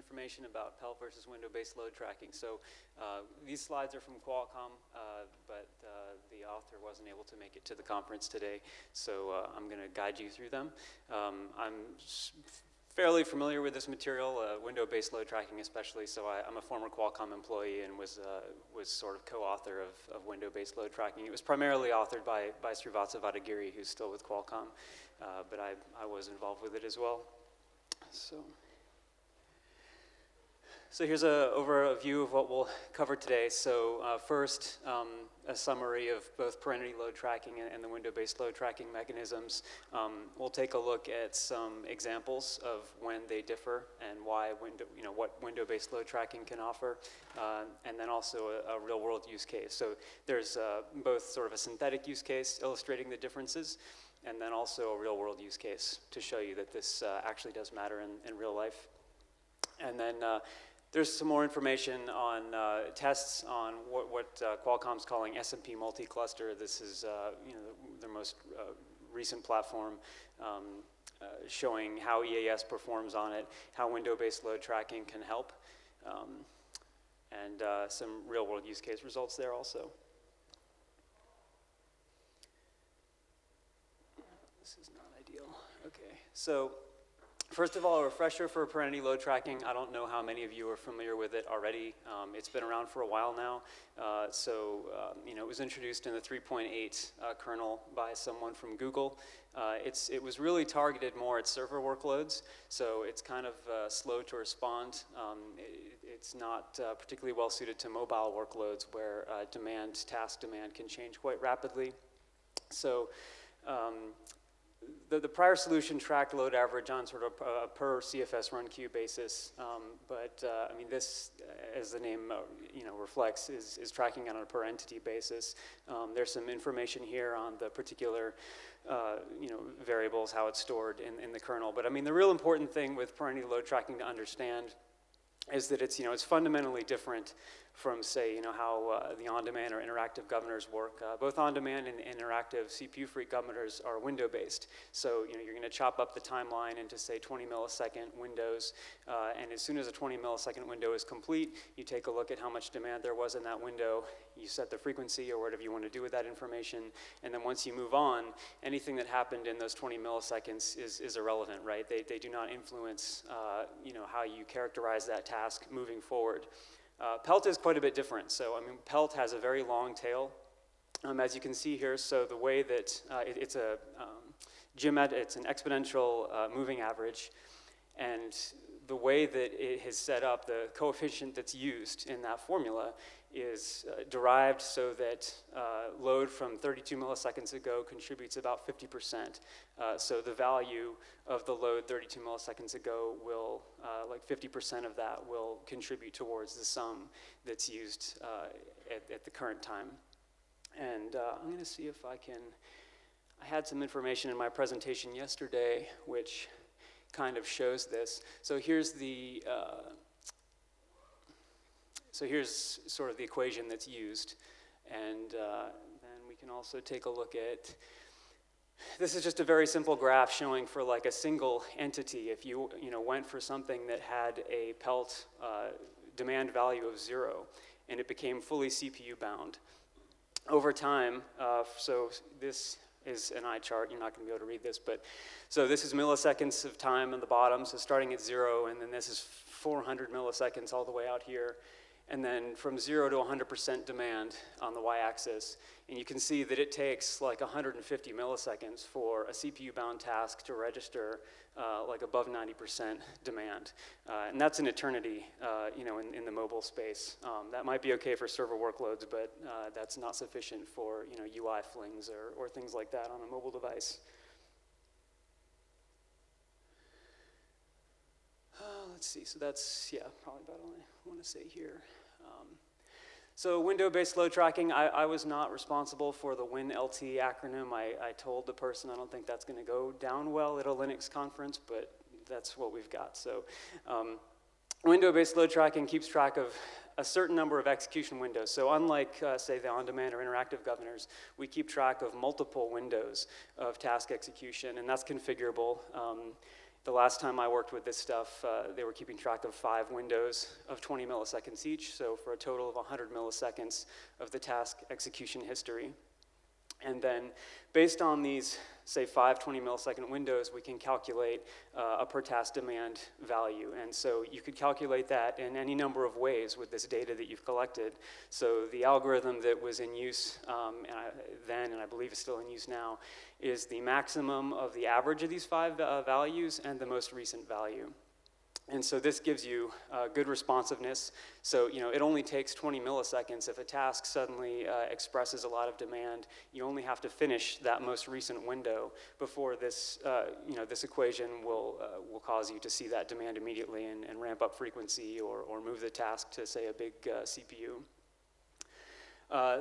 information about PELT versus window-based load tracking. So these slides are from Qualcomm, but the author wasn't able to make it to the conference today, so I'm going to guide you through them. I'm fairly familiar with this material, window-based load tracking especially, so I'm a former Qualcomm employee and was sort of co-author of window-based load tracking. It was primarily authored by Srivatsa Vadagiri, who's still with Qualcomm, but I was involved with it as well. So here's an overview of what we'll cover today. So first, a summary of both parental load tracking and the window-based load tracking mechanisms. We'll take a look at some examples of when they differ and why what window-based load tracking can offer, and then also a real-world use case. So there's both sort of a synthetic use case illustrating the differences, and then also a real-world use case to show you that this actually does matter in real life. And then there's some more information on tests on what Qualcomm's calling SMP multi-cluster. This is their most recent platform showing how EAS performs on it, how window-based load tracking can help, and some real-world use case results there also. This is not ideal. Okay, so first of all, a refresher for parental load tracking. I don't know how many of you are familiar with it already. It's been around for a while now. It was introduced in the 3.8 kernel by someone from Google. It was really targeted more at server workloads, so it's kind of slow to respond. It's not particularly well suited to mobile workloads where task demand can change quite rapidly. So the prior solution tracked load average on sort of a per CFS run queue basis, but this, as the name reflects, is tracking on a per entity basis. There's some information here on the particular variables, how it's stored in the kernel. But the real important thing with parental load tracking to understand is that it's fundamentally different from, say, how the on-demand or interactive governors work. Both on-demand and interactive CPU-free governors are window-based. So, you're going to chop up the timeline into, say, 20 millisecond windows, and as soon as a 20 millisecond window is complete, you take a look at how much demand there was in that window, you set the frequency or whatever you want to do with that information, and then once you move on, anything that happened in those 20 milliseconds is irrelevant, right? They do not influence, how you characterize that task moving forward. PELT is quite a bit different. So, PELT has a very long tail, as you can see here. So the way that it's an exponential moving average, and the way that it is set up, the coefficient that's used in that formula is derived so that load from 32 milliseconds ago contributes about 50%. So the value of the load 32 milliseconds ago will, 50% of that will contribute towards the sum that's used at the current time. And I'm going to see if I had some information in my presentation yesterday which kind of shows this. So here's here's sort of the equation that's used, and then we can also take a look at, this is just a very simple graph showing for like a single entity, if you went for something that had a PELT demand value of 0, and it became fully CPU bound. Over time, so this is an eye chart, you're not going to be able to read this, but so this is milliseconds of time on the bottom, so starting at 0, and then this is 400 milliseconds all the way out here, and then from 0 to 100% demand on the y-axis, and you can see that it takes like 150 milliseconds for a CPU-bound task to register like above 90% demand, and that's an eternity, in the mobile space. That might be okay for server workloads, but that's not sufficient for UI flings or things like that on a mobile device. Let's see, so that's, probably about all I want to say here. So window-based load tracking, I was not responsible for the WinLT acronym. I told the person I don't think that's going to go down well at a Linux conference, but that's what we've got. So window-based load tracking keeps track of a certain number of execution windows. So unlike, say, the on-demand or interactive governors, we keep track of multiple windows of task execution, and that's configurable. The last time I worked with this stuff, they were keeping track of 5 windows of 20 milliseconds each, so for a total of 100 milliseconds of the task execution history. And then, based on these, say, 5 20-millisecond windows, we can calculate a per-task demand value. And so you could calculate that in any number of ways with this data that you've collected. So the algorithm that was in use then, and I believe is still in use now, is the maximum of the average of these 5 values and the most recent value. And so this gives you good responsiveness. So, it only takes 20 milliseconds. If a task suddenly expresses a lot of demand, you only have to finish that most recent window before this, this equation will cause you to see that demand immediately and ramp up frequency or move the task to, say, a big CPU.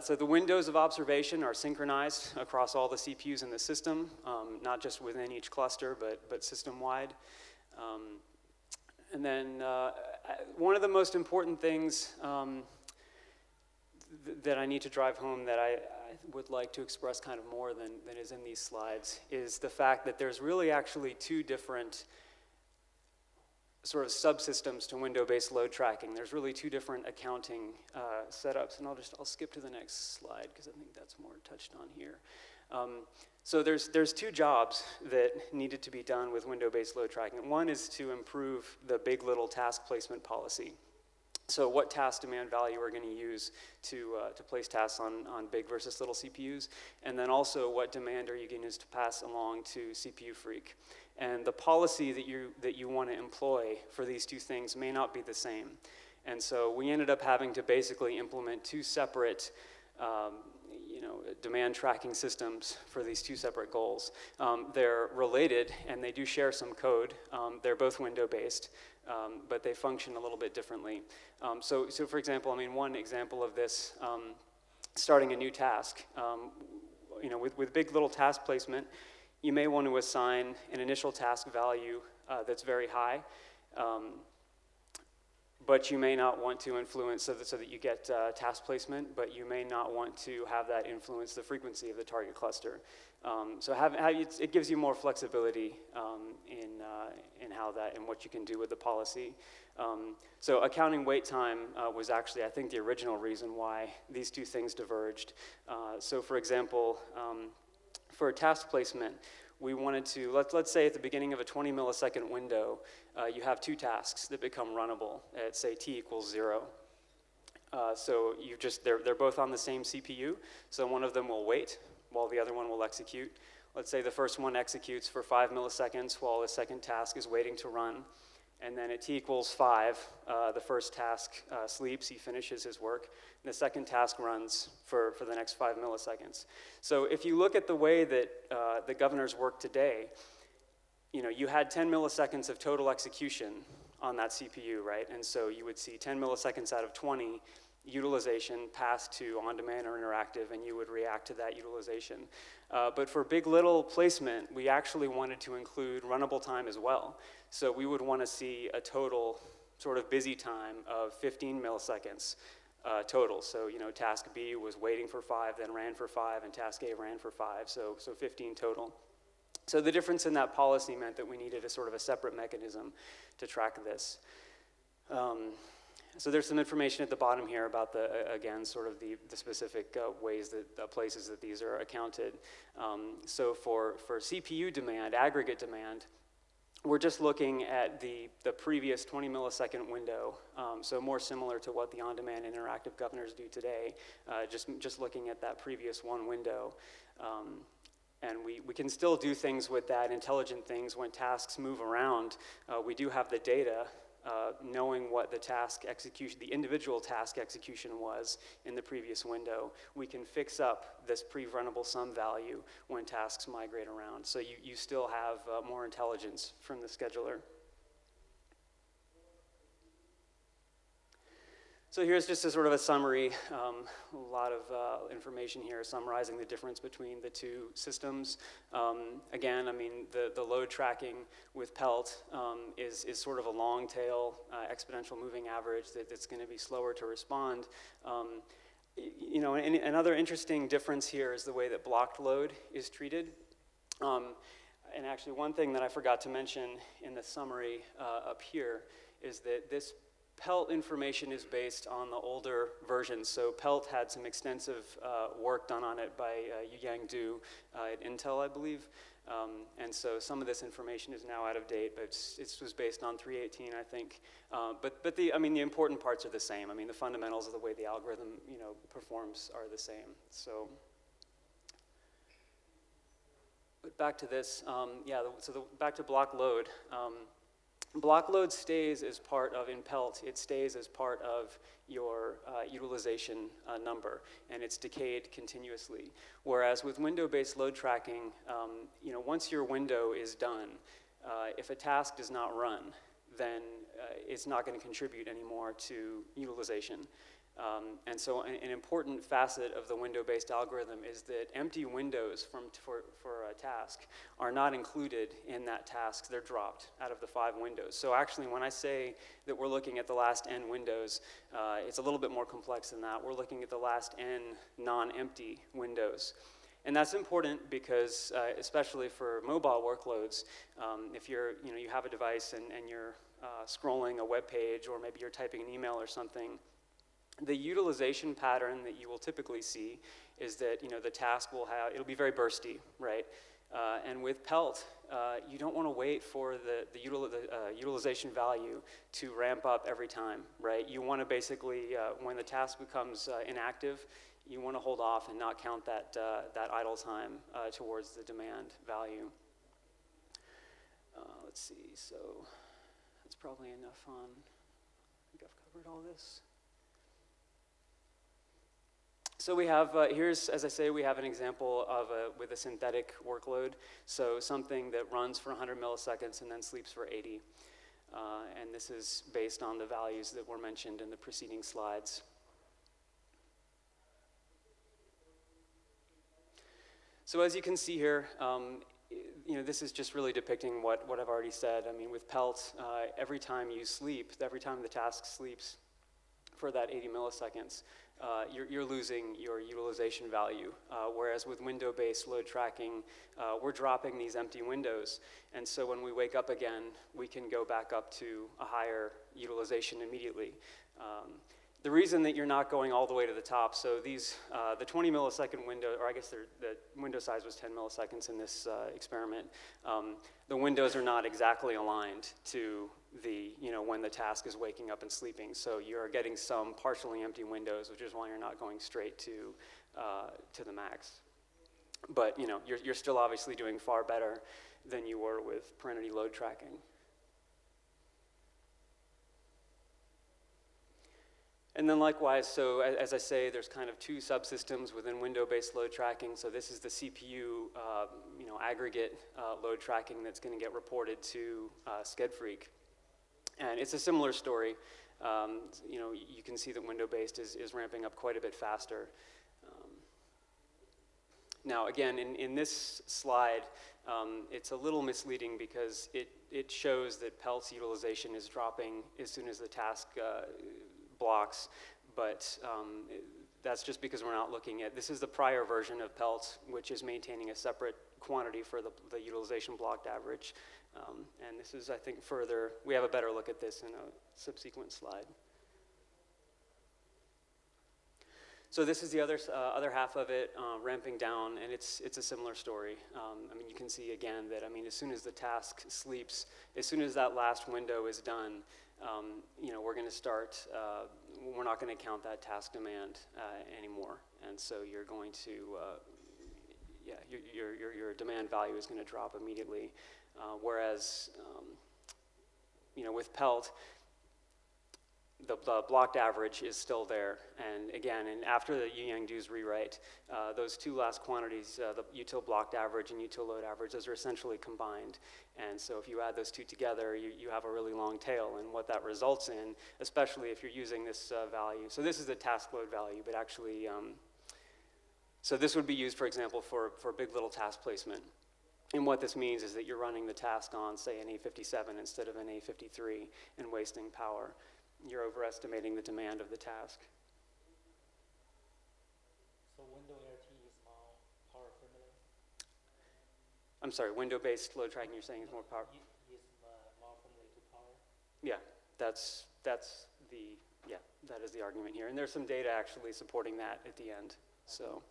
So the windows of observation are synchronized across all the CPUs in the system, not just within each cluster, but system-wide. And then one of the most important things that I need to drive home that I would like to express kind of more than is in these slides is the fact that there's really actually 2 different sort of subsystems to window-based load tracking. There's really 2 different accounting setups, and I'll skip to the next slide because I think that's more touched on here. So there's 2 jobs that needed to be done with window-based load tracking. One is to improve the big little task placement policy. So what task demand value we're going to use to place tasks on big versus little CPUs, and then also what demand are you going to use to pass along to CPU freak. And the policy that you want to employ for these 2 things may not be the same. And so we ended up having to basically implement 2 separate demand tracking systems for these 2 separate goals. They're related, and they do share some code. They're both window-based, but they function a little bit differently. So for example, one example of this, starting a new task. With big little task placement, you may want to assign an initial task value that's very high. But you may not want to influence so that you get task placement, but you may not want to have that influence the frequency of the target cluster. So it gives you more flexibility in how that and what you can do with the policy. So accounting wait time was actually, I think, the original reason why these 2 things diverged. So for example, for task placement, we wanted to, let's say at the beginning of a 20 millisecond window, you have 2 tasks that become runnable at, say, t equals 0. So they're both on the same CPU, so one of them will wait while the other one will execute. Let's say the first one executes for 5 milliseconds while the second task is waiting to run. And then at t equals 5, the first task sleeps, he finishes his work, and the second task runs for the next 5 milliseconds. So if you look at the way that the governors work today, you had 10 milliseconds of total execution on that CPU, right? And so you would see 10 milliseconds out of 20 utilization passed to on-demand or interactive, and you would react to that utilization. But for big little placement, we actually wanted to include runnable time as well. So we would want to see a total sort of busy time of 15 milliseconds total. So, task B was waiting for 5, then ran for 5, and task A ran for 5, so 15 total. So the difference in that policy meant that we needed a sort of a separate mechanism to track this. So there's some information at the bottom here about again, sort of the specific ways that places that these are accounted. So for CPU demand, aggregate demand, we're just looking at the previous 20 millisecond window, so more similar to what the on-demand interactive governors do today, just looking at that previous one window. And we can still do things with that, intelligent things when tasks move around. We do have the data knowing what the individual task execution was in the previous window. We can fix up this pre-runnable sum value when tasks migrate around. So you still have more intelligence from the scheduler. So here's just a sort of a summary, a lot of information here summarizing the difference between the 2 systems. Again, the load tracking with PELT is sort of a long tail exponential moving average that's going to be slower to respond. Another interesting difference here is the way that blocked load is treated. And actually, one thing that I forgot to mention in the summary up here is that this PELT information is based on the older versions. So PELT had some extensive work done on it by Yang Du at Intel, I believe. And so some of this information is now out of date, but it was based on 3.18, I think. But the important parts are the same. I mean, the fundamentals of the way the algorithm, performs are the same. So, but back to this, back to block load. Block load stays as part of, in PELT, it stays as part of your utilization number, and it's decayed continuously. Whereas with window-based load tracking, once your window is done, if a task does not run, then it's not going to contribute anymore to utilization. And so an important facet of the window-based algorithm is that empty windows for a task are not included in that task. They're dropped out of the 5 windows. So actually, when I say that we're looking at the last n windows, it's a little bit more complex than that. We're looking at the last n non-empty windows. And that's important because, especially for mobile workloads, if you have a device and you're scrolling a web page, or maybe you're typing an email or something, the utilization pattern that you will typically see is that the task it'll be very bursty, right? And with PELT, you don't want to wait for the utilization value to ramp up every time, right? You want to basically, when the task becomes inactive, you want to hold off and not count that idle time towards the demand value. Let's see, so that's probably enough on, I think I've covered all this. So we have, here's, as I say, we have an example of with a synthetic workload. So something that runs for 100 milliseconds and then sleeps for 80. And this is based on the values that were mentioned in the preceding slides. So as you can see here, this is just really depicting what I've already said. I mean, with PELT, every time you sleep, every time the task sleeps for that 80 milliseconds, you're losing your utilization value. Whereas with window-based load tracking, we're dropping these empty windows. And so when we wake up again, we can go back up to a higher utilization immediately. The reason that you're not going all the way to the top, so these, the 20 millisecond window, or I guess the window size was 10 milliseconds in this experiment. The windows are not exactly aligned to the, when the task is waking up and sleeping. So you're getting some partially empty windows, which is why you're not going straight to the max. But you're still obviously doing far better than you were with parenity load tracking. And then likewise, so as I say, there's kind of 2 subsystems within window-based load tracking. So this is the CPU, aggregate load tracking that's going to get reported to SchedFreak. And it's a similar story. You can see that window-based is ramping up quite a bit faster. Now, again, in this slide, it's a little misleading because it shows that PELT's utilization is dropping as soon as the task blocks, but that's just because we're not looking at, this is the prior version of PELT, which is maintaining a separate quantity for the utilization blocked average. And this is, I think, further, we have a better look at this in a subsequent slide. So this is the other half of it, ramping down, and it's a similar story. You can see again that, as soon as the task sleeps, as soon as that last window is done, we're going to start, we're not going to count that task demand anymore. And so you're going to, your demand value is going to drop immediately. Whereas, with PELT, the blocked average is still there. And again, after the Yang Du's rewrite, those 2 last quantities, the util blocked average and util load average, those are essentially combined. And so if you add those 2 together, you have a really long tail. And what that results in, especially if you're using this value, so this is the task load value, but actually, so this would be used, for example, for big little task placement. And what this means is that you're running the task on, say, an A57 instead of an A53 and wasting power. You're overestimating the demand of the task. So window RT is more power friendly? I'm sorry, window-based load tracking you're saying is more powerful? Is more friendly to power? Yeah, that is the argument here. And there's some data actually supporting that at the end, so.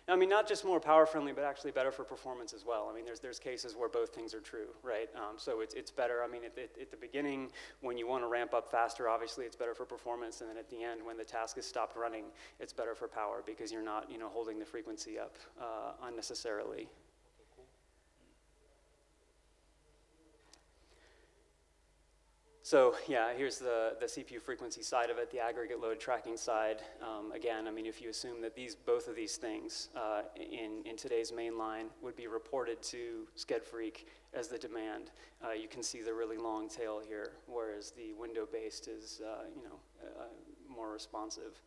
I mean, not just more power friendly, but actually better for performance as well. I mean, there's cases where both things are true, right? So it's better. I mean, at the beginning, when you want to ramp up faster, obviously it's better for performance, and then at the end, when the task is stopped running, it's better for power because you're not, holding the frequency up unnecessarily. Okay, cool. So yeah, here's the CPU frequency side of it, the aggregate load tracking side. Again, I mean, if you assume that both of these things in today's mainline would be reported to SCHEDFreq as the demand, you can see the really long tail here, whereas the window-based is, more responsive.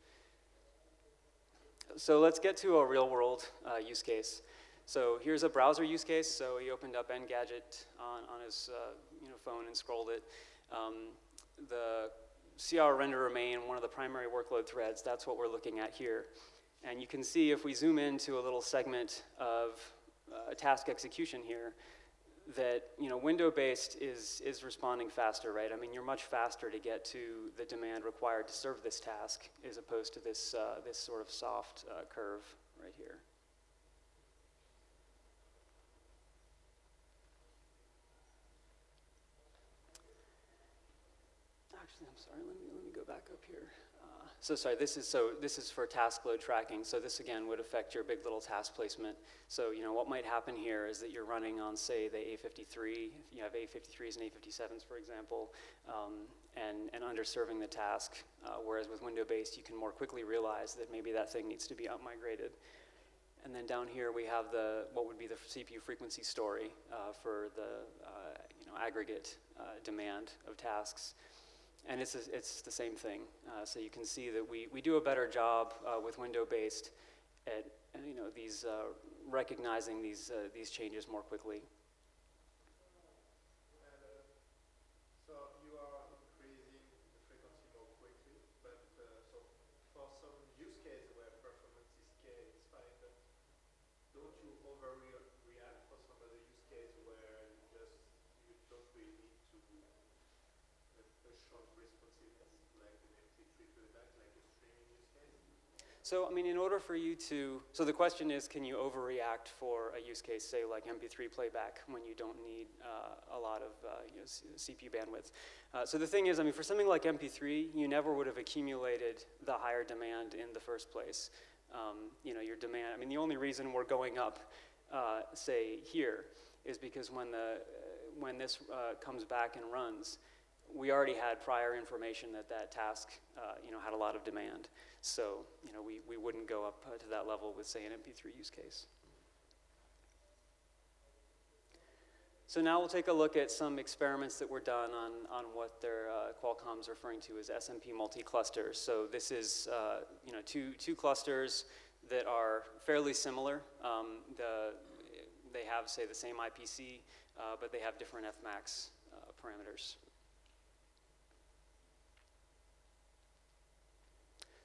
So let's get to a real-world use case. So here's a browser use case. So he opened up Engadget on his phone and scrolled it. The CR render main, one of the primary workload threads, that's what we're looking at here. And you can see if we zoom into a little segment of task execution here, that window-based is responding faster, right? I mean, you're much faster to get to the demand required to serve this task as opposed to this sort of soft curve right here. Actually, I'm sorry. Let me go back up here. So this is for task load tracking. So this again would affect your big little task placement. So what might happen here is that you're running on, say, the A53. You have A53s and A57s, for example, and underserving the task. Whereas with window-based, you can more quickly realize that maybe that thing needs to be up-migrated. And then down here we have what would be the CPU frequency story for the aggregate demand of tasks. And it's the same thing. So you can see that we do a better job with window-based at these recognizing these changes more quickly. So you are increasing the frequency more quickly, but so for some use case where performance is fine, but don't you overreact for some other use case where you don't really need to a short responsiveness like an MP3 playback, like a streaming use case? So, I mean, in order for you to, so the question is, can you overreact for a use case, say, like MP3 playback, when you don't need a lot of CPU bandwidth? So the thing is, I mean, for something like MP3, you never would have accumulated the higher demand in the first place. Your demand, I mean, the only reason we're going up, say, here, is because when this comes back and runs, we already had prior information that task, had a lot of demand. So, we wouldn't go up to that level with, say, an MP3 use case. So now we'll take a look at some experiments that were done on what Qualcomm's referring to as SMP multi-clusters. So this is, two clusters that are fairly similar. They have, say, the same IPC, but they have different Fmax parameters.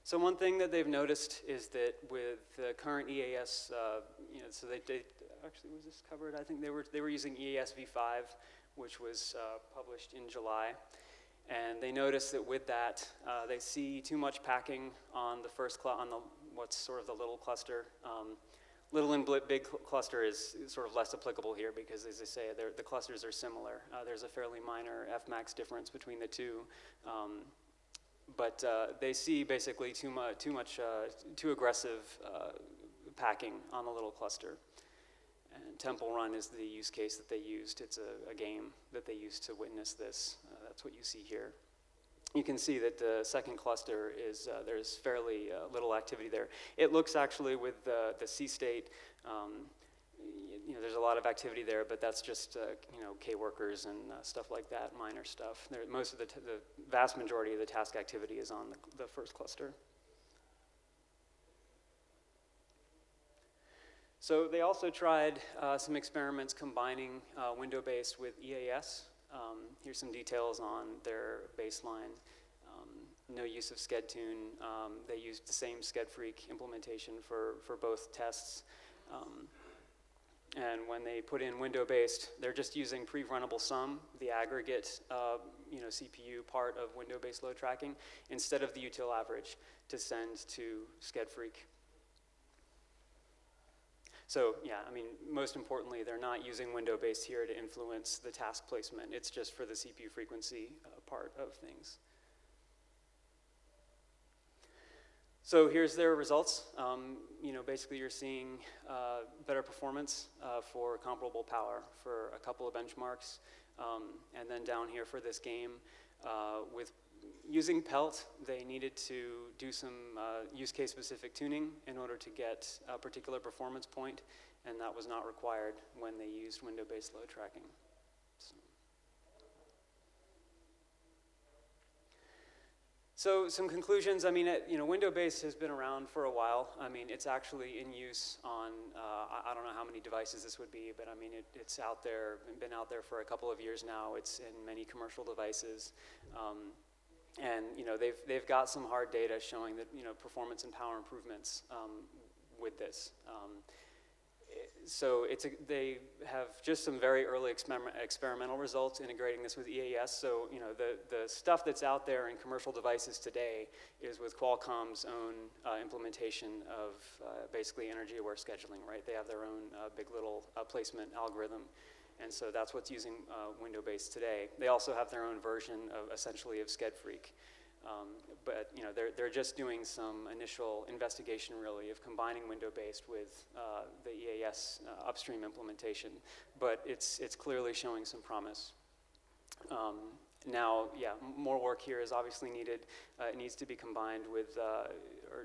So one thing that they've noticed is that with the current EAS, so they actually, was this covered? I think they were using EAS v5, which was published in July, and they noticed that with that, they see too much packing on the what's sort of the little cluster. Little and big cluster is sort of less applicable here because, as I say, the clusters are similar. There's a fairly minor Fmax difference between the two. But they see basically too aggressive packing on the little cluster. And Temple Run is the use case that they used. It's a game that they used to witness this. That's what you see here. You can see that the second cluster is, there's fairly little activity there. It looks actually with the C-state, there's a lot of activity there, but that's just, K-workers and stuff like that, minor stuff. Most of the vast majority of the task activity is on the first cluster. So they also tried some experiments combining window-based with EAS. Here's some details on their baseline. No use of SCHEDTune. They used the same SCHEDFreq implementation for both tests. And when they put in window-based, they're just using pre-runnable sum, the aggregate CPU part of window-based load tracking, instead of the util average to send to SCED-Freq. So yeah, I mean, most importantly, they're not using window-based here to influence the task placement. It's just for the CPU frequency part of things. So here's their results. Basically you're seeing better performance for comparable power for a couple of benchmarks. And then down here for this game, with using Pelt, they needed to do some use case specific tuning in order to get a particular performance point, and that was not required when they used window-based load tracking. So some conclusions. I mean, window-based has been around for a while. I mean, it's actually in use on, I don't know how many devices this would be, but I mean, it's out there, been out there for a couple of years now. It's in many commercial devices. And they've got some hard data showing that performance and power improvements with this. So they have just some very early experimental results integrating this with EAS. So the stuff that's out there in commercial devices today is with Qualcomm's own implementation of basically energy-aware scheduling, right? They have their own big little placement algorithm. And so that's what's using window-based today. They also have their own version of essentially of SCED-Freq. But they're just doing some initial investigation really of combining window-based with the EAS upstream implementation. But it's clearly showing some promise. Now, yeah, more work here is obviously needed. It needs to be combined with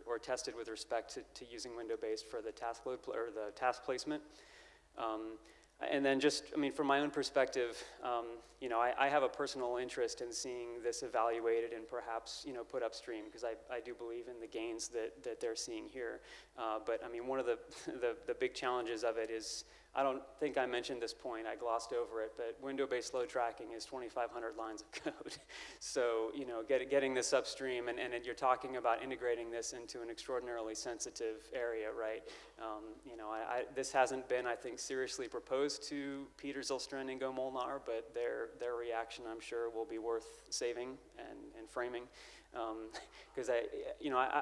or tested with respect to using window-based for the task load or the task placement. And then just, I mean, from my own perspective, I have a personal interest in seeing this evaluated and perhaps, put upstream, because I do believe in the gains that they're seeing here. But I mean, one of the big challenges of it is, I don't think I mentioned this point, I glossed over it, but window-based load tracking is 2,500 lines of code. So, getting this upstream, and you're talking about integrating this into an extraordinarily sensitive area, right? This hasn't been, I think, seriously proposed to Peter Zylstrand and Ingo Molnar, but their reaction, I'm sure, will be worth saving and framing. Because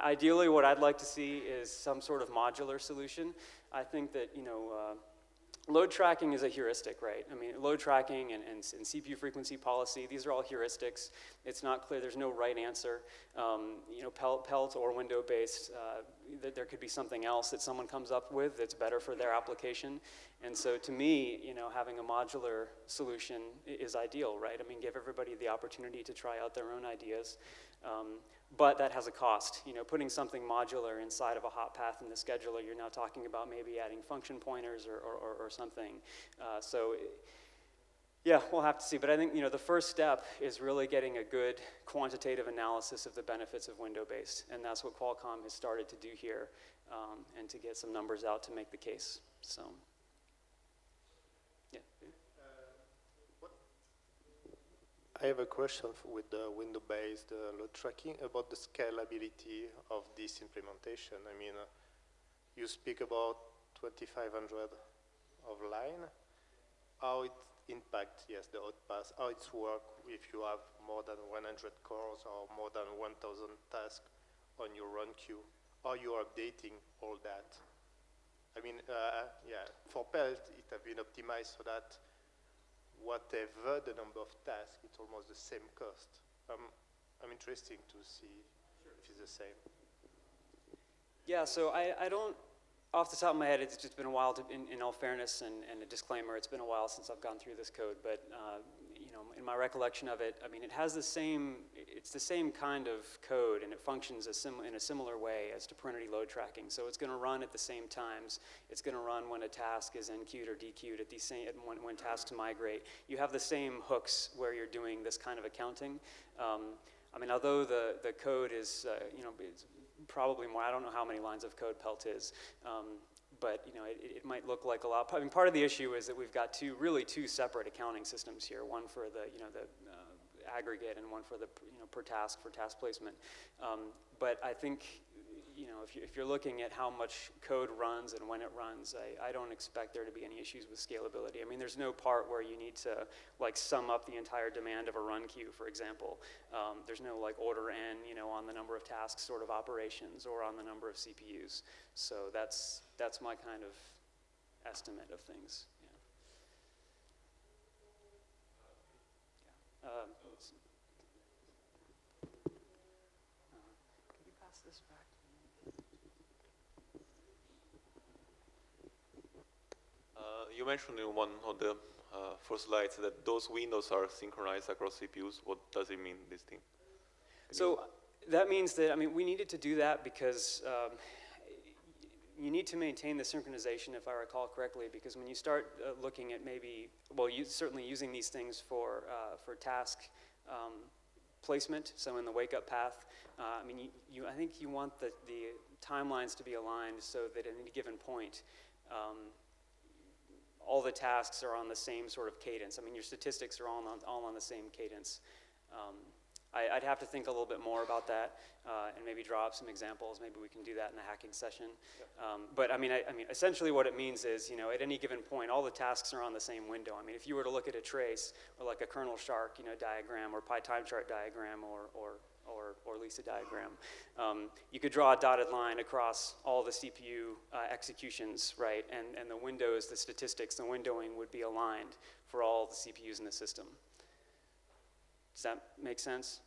ideally what I'd like to see is some sort of modular solution. I think that, load tracking is a heuristic, right? I mean, load tracking and CPU frequency policy, these are all heuristics. It's not clear, there's no right answer. Pelt or window-based, there could be something else that someone comes up with that's better for their application. And so to me, having a modular solution is ideal, right? I mean, give everybody the opportunity to try out their own ideas. But that has a cost. Putting something modular inside of a hot path in the scheduler, you're now talking about maybe adding function pointers or something. Yeah, we'll have to see. But I think the first step is really getting a good quantitative analysis of the benefits of window-based, and that's what Qualcomm has started to do here, and to get some numbers out to make the case. So, yeah. I have a question with the window-based load tracking about the scalability of this implementation. I mean, you speak about 2,500 of line. How it impacts, yes, the hot path, how it's work if you have more than 100 cores or more than 1,000 tasks on your run queue. How you are updating all that? I mean, yeah, for Pelt, it has been optimized so that whatever the number of tasks, it's almost the same cost. I'm interested to see if it's the same. Yeah, so I don't, off the top of my head, it's just been a while, in all fairness and a disclaimer, it's been a while since I've gone through this code, but in my recollection of it, I mean, it's the same kind of code, and it functions in a similar way as to parentage load tracking. So it's going to run at the same times. It's going to run when a task is NQ'd or DQ'd at when tasks migrate. You have the same hooks where you're doing this kind of accounting. I mean, although the code is, it's probably more, I don't know how many lines of code Pelt is, but it might look like a lot. I mean, part of the issue is that we've got two separate accounting systems here. One for the aggregate and one for the per task for task placement. But I think you know, if you're looking at how much code runs and when it runs, I don't expect there to be any issues with scalability. I mean, there's no part where you need to like sum up the entire demand of a run queue, for example. There's no like order n, you know, on the number of tasks sort of operations or on the number of CPUs. So that's my kind of estimate of things. Yeah. Let's see. Can you pass this back to me? You mentioned in one of the first slides that those windows are synchronized across CPUs. What does it mean, this thing? So that means that, I mean, we needed to do that because you need to maintain the synchronization, if I recall correctly, because when you start looking at maybe, well, certainly using these things for task placement, so in the wake-up path, I mean, I think you want the timelines to be aligned so that at any given point, all the tasks are on the same sort of cadence. I mean, your statistics are all on the same cadence. I'd have to think a little bit more about that and maybe draw up some examples. Maybe we can do that in the hacking session. But I mean, essentially what it means is, you know, at any given point, all the tasks are on the same window. I mean, if you were to look at a trace or like a kernel shark, you know, diagram or PyTime chart diagram or Lisa diagram, you could draw a dotted line across all the CPU executions, right? And the windows, the statistics, the windowing would be aligned for all the CPUs in the system. Does that make sense?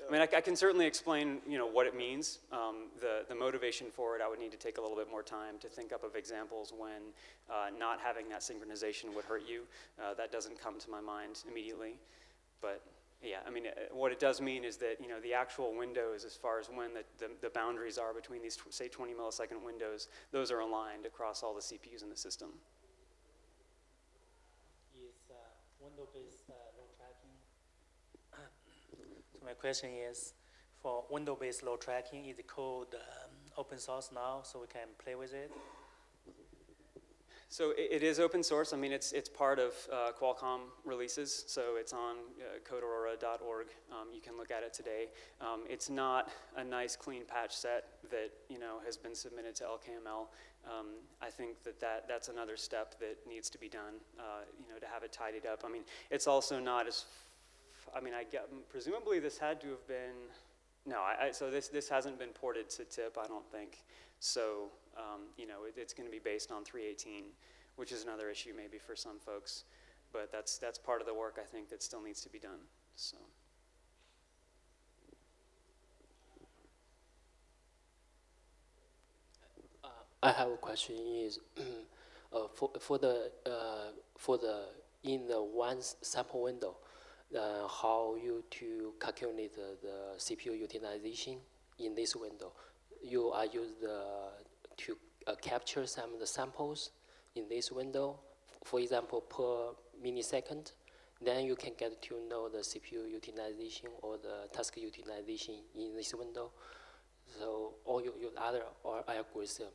I mean, I can certainly explain, you know, what it means. The motivation for it, I would need to take a little bit more time to think up of examples when not having that synchronization would hurt you. That doesn't come to my mind immediately. But yeah, I mean, what it does mean is that, you know, the actual windows, as far as when the boundaries are between these, say, 20 millisecond windows, those are aligned across all the CPUs in the system. Is window-based load tracking? So my question is, for window-based load tracking, is the code open source now, so we can play with it? So it is open source. I mean, it's part of Qualcomm releases, so it's on codeaurora.org. You can look at it today. It's not a nice, clean patch set that, you know, has been submitted to LKML. I think that's another step that needs to be done, you know, to have it tidied up. I mean, it's also not as, I mean, presumably this had to have been, no, so this hasn't been ported to TIP, I don't think. So, you know, it's going to be based on 318, which is another issue maybe for some folks. But that's part of the work, I think, that still needs to be done. So. I have a question is for the in the one sample window, how you to calculate the CPU utilization in this window? You are used to capture some of the samples in this window, for example, per millisecond. Then you can get to know the CPU utilization or the task utilization in this window. So, or your other algorithm.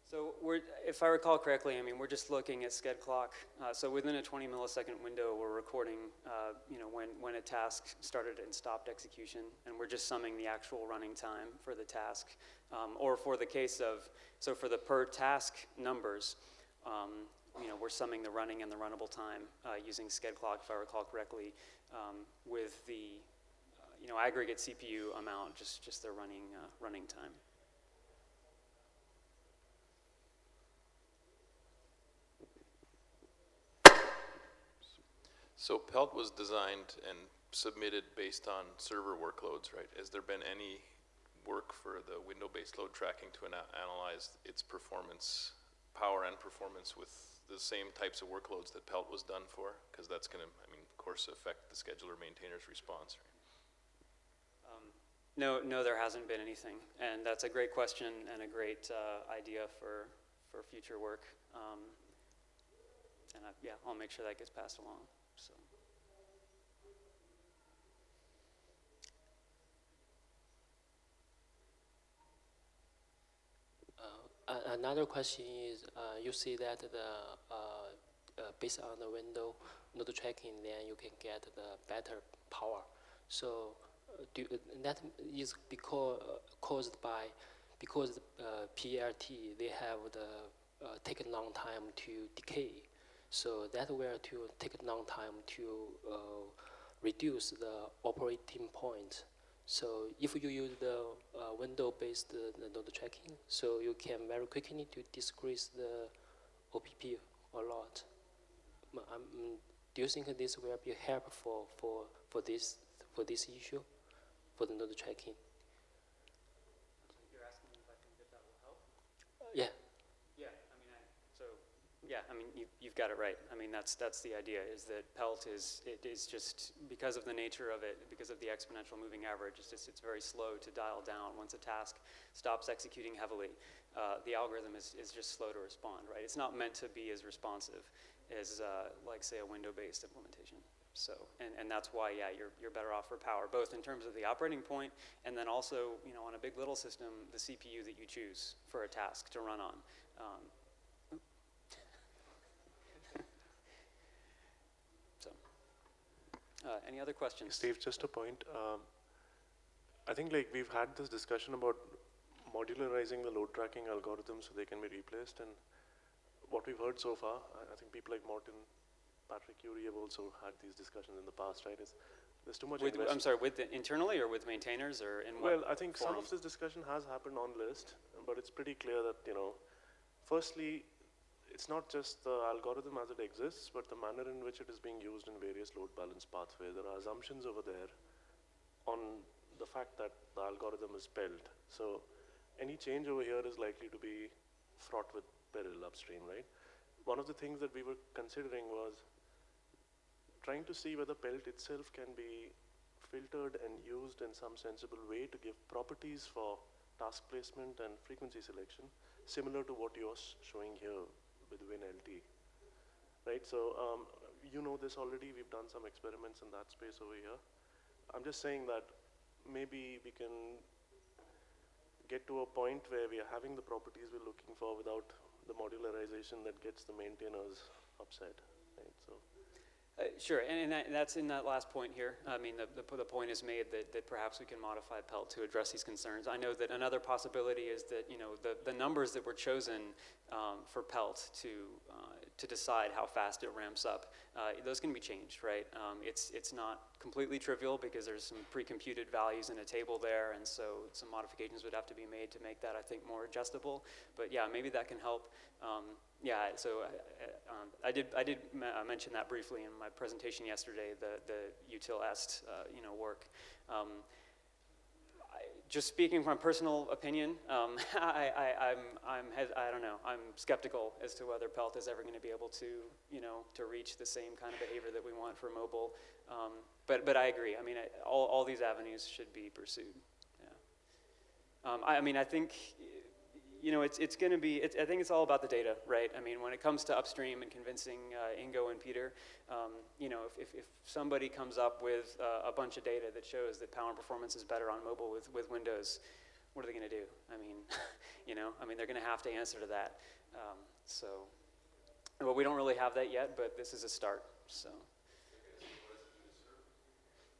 So if I recall correctly, I mean, we're just looking at sched clock. So within a 20 millisecond window, we're recording, you know, when a task started and stopped execution, and we're just summing the actual running time for the task. Or for the case of, so for the per task numbers, you know, we're summing the running and the runnable time using sched clock, if I recall correctly, with the, you know, aggregate CPU amount, just the running time. So Pelt was designed and submitted based on server workloads, right? Has there been any work for the window-based load tracking to analyze its performance, power and performance with the same types of workloads that Pelt was done for? Because that's going to, I mean, of course, affect the scheduler maintainer's response, right? No, there hasn't been anything, and that's a great question and a great idea for future work. And yeah, I'll make sure that gets passed along. So. Another question is, you see that based on the window node tracking, then you can get the better power. So That is caused by because PLT they have the take a long time to decay, so that will to take a long time to reduce the operating point. So if you use the window-based node tracking, so you can very quickly to decrease the OPP a lot. Do you think this will be helpful for this issue, for the node tracking? You're asking if I think that will help? Yeah. Yeah, I mean, you've got it right. I mean, that's the idea, is that PELT is just, because of the nature of it, because of the exponential moving average, it's very slow to dial down. Once a task stops executing heavily, the algorithm is just slow to respond, right? It's not meant to be as responsive as, like, say, a window-based implementation. So, and that's why, yeah, you're better off for power, both in terms of the operating point, and then also, you know, on a big little system, the CPU that you choose for a task to run on. Any other questions? Steve, just a point. I think like we've had this discussion about modularizing the load tracking algorithms so they can be replaced, and what we've heard so far, I think people like Morton, Patrick Curie have also had these discussions in the past, right? There's too much I'm sorry, internally or with maintainers, or in what? Well, I think some forum? of this discussion has happened on list, but it's pretty clear that, you know, firstly, it's not just the algorithm as it exists, but the manner in which it is being used in various load balance pathways. There are assumptions over there on the fact that the algorithm is PELT. So any change over here is likely to be fraught with peril upstream, right? One of the things that we were considering was trying to see whether PELT itself can be filtered and used in some sensible way to give properties for task placement and frequency selection, similar to what you're showing here with WinLT, right? So you know this already, we've done some experiments in that space over here. I'm just saying that maybe we can get to a point where we are having the properties we're looking for without the modularization that gets the maintainers upset, right? So. Sure, and that's in that last point here. I mean, the point is made that perhaps we can modify PELT to address these concerns. I know that another possibility is that, you know, the numbers that were chosen for PELT to decide how fast it ramps up, those can be changed, right? It's not completely trivial because there's some pre-computed values in a table there, and so some modifications would have to be made to make that, I think, more adjustable. But yeah, maybe that can help. Yeah, so I did mention that briefly in my presentation yesterday, the util-est work. Just speaking from personal opinion, I don't know. I'm skeptical as to whether PELT is ever going to be able to, to reach the same kind of behavior that we want for mobile. But I agree. I mean, all these avenues should be pursued. Yeah. I mean, I think. It's going to be, I think it's all about the data, right? I mean, when it comes to upstream and convincing Ingo and Peter, if somebody comes up with a bunch of data that shows that power and performance is better on mobile with Windows, what are they going to do? I mean, they're going to have to answer to that. Well, we don't really have that yet, but this is a start, so.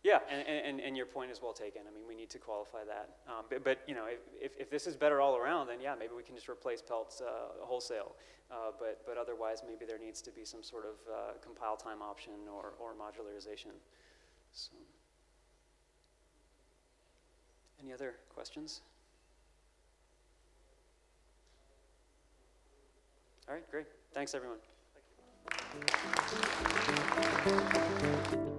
Yeah, and your point is well taken. I mean, we need to qualify that. But if this is better all around, then yeah, maybe we can just replace PELT wholesale. But otherwise, maybe there needs to be some sort of compile time option or modularization. So, any other questions? All right, great. Thanks, everyone. Thank you.